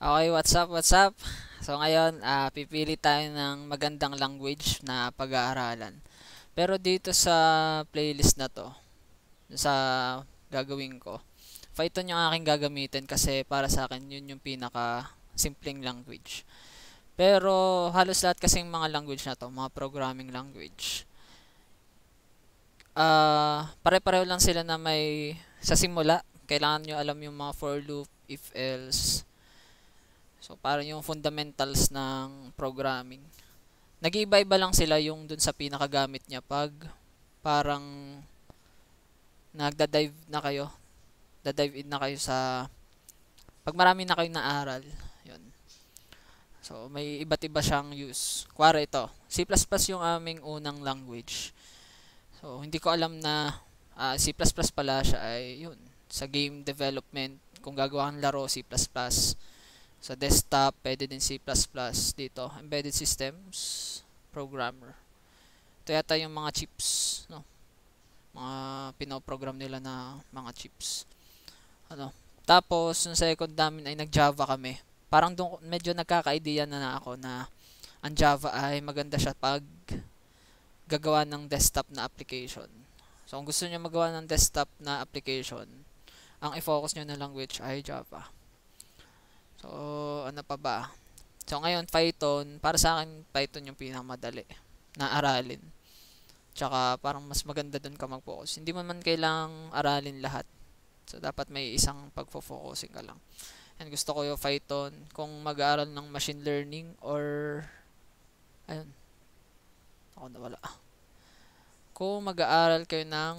Okay, what's up, what's up? So ngayon, pipili tayo ng magandang language na pag-aaralan. Pero dito sa playlist na to, sa gagawin ko, Python yung aking gagamitin kasi para sa akin yun yung pinaka simpleng language. Pero halos lahat kasing mga language na to, mga programming language, pare-pareho lang sila na may sa simula, kailangan nyo alam yung mga for loop, if else. So parang yung fundamentals ng programming. Nag-iiba-iba lang sila yung dun sa pinakagamit niya pag parang nagda-dive na kayo, da-dive in na kayo sa pag marami na kayong naaral. Yun. So may iba't iba siyang use. Kuwari ito, C++ yung aming unang language. So hindi ko alam na C++ pala siya ay yun. Sa game development, kung gagawa ng laro C++, sa desktop, pwede din C++ dito. Embedded systems, programmer. Ito yata yung mga chips, no? Mga pinoprogram nila na mga chips. Ano? Tapos, yung second namin ay nag-Java kami. Parang doon medyo nagkaka-idea na ako na ang Java ay maganda siya pag gagawa ng desktop na application. So, kung gusto niyo magawa ng desktop na application, ang i-focus niyo na language ay Java. So, ano pa ba? So, ngayon, Python, para sa akin, Python yung pinakamadali na aralin. Tsaka, parang mas maganda dun ka mag-focus. Hindi mo man kailangang aralin lahat. So, dapat may isang pagfo-focusing ka lang. And gusto ko yung Python, kung mag-aaral ng machine learning or, ayun, ako nawala. Kung mag-aaral kayo ng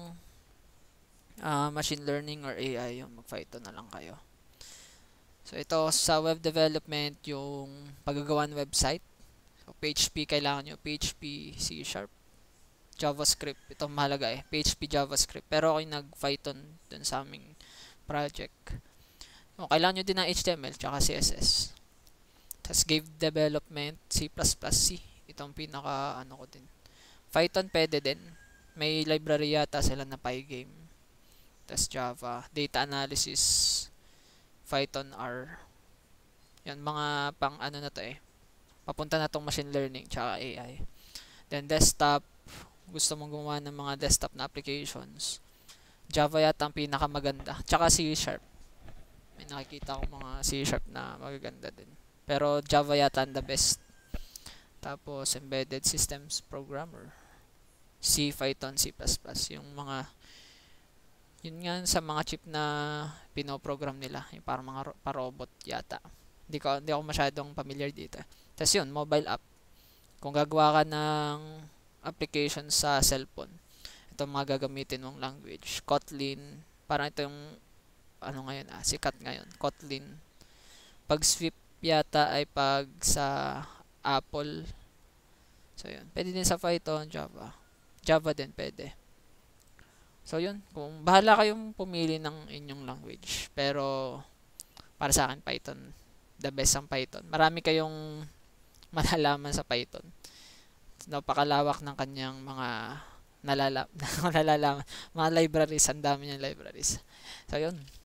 machine learning or AI, yung mag-Python na lang kayo. So, ito sa web development, yung paggagawa ng website. So, PHP, kailangan nyo. PHP, C#, JavaScript. Ito mahalaga eh. PHP, JavaScript. Pero ako yung nag-Python dun sa aming project. So, kailangan nyo din ng HTML tsaka CSS. Tapos, game development, C++, C. Itong pinaka, ano ko din. Python, pwede din. May library yata sila na Pygame. Tapos, Java. Data analysis, Python R. Yan, mga pang ano na to eh. Papunta na tong machine learning tsaka AI. Then desktop, gusto mong gumawa ng mga desktop na applications. Java yata ang pinakamaganda. Tsaka C#. May nakikita ko mga C# na magaganda din. Pero Java yata ang the best. Tapos embedded systems programmer. C, Python, C++. Yung mga yun nga sa mga chip na pinoprogram nila, yung parang mga pa-robot yata. Hindi ako masyadong familiar dito. Tapos yun, mobile app. Kung gagawa ka ng application sa cellphone, ito mga gagamitin mong language. Kotlin, parang ito yung ano ngayon, sikat ngayon. Kotlin. Pag Swift yata ay pag sa Apple. So yun, pwede din sa Python, Java. Java din pwede. So yun, kung bahala kayong pumili ng inyong language. Pero para sa akin Python, the best ang Python. Marami kayong malalaman sa Python. Napakalawak ng kanyang mga nalalaman, mga libraries, ang dami niyang libraries. So yun.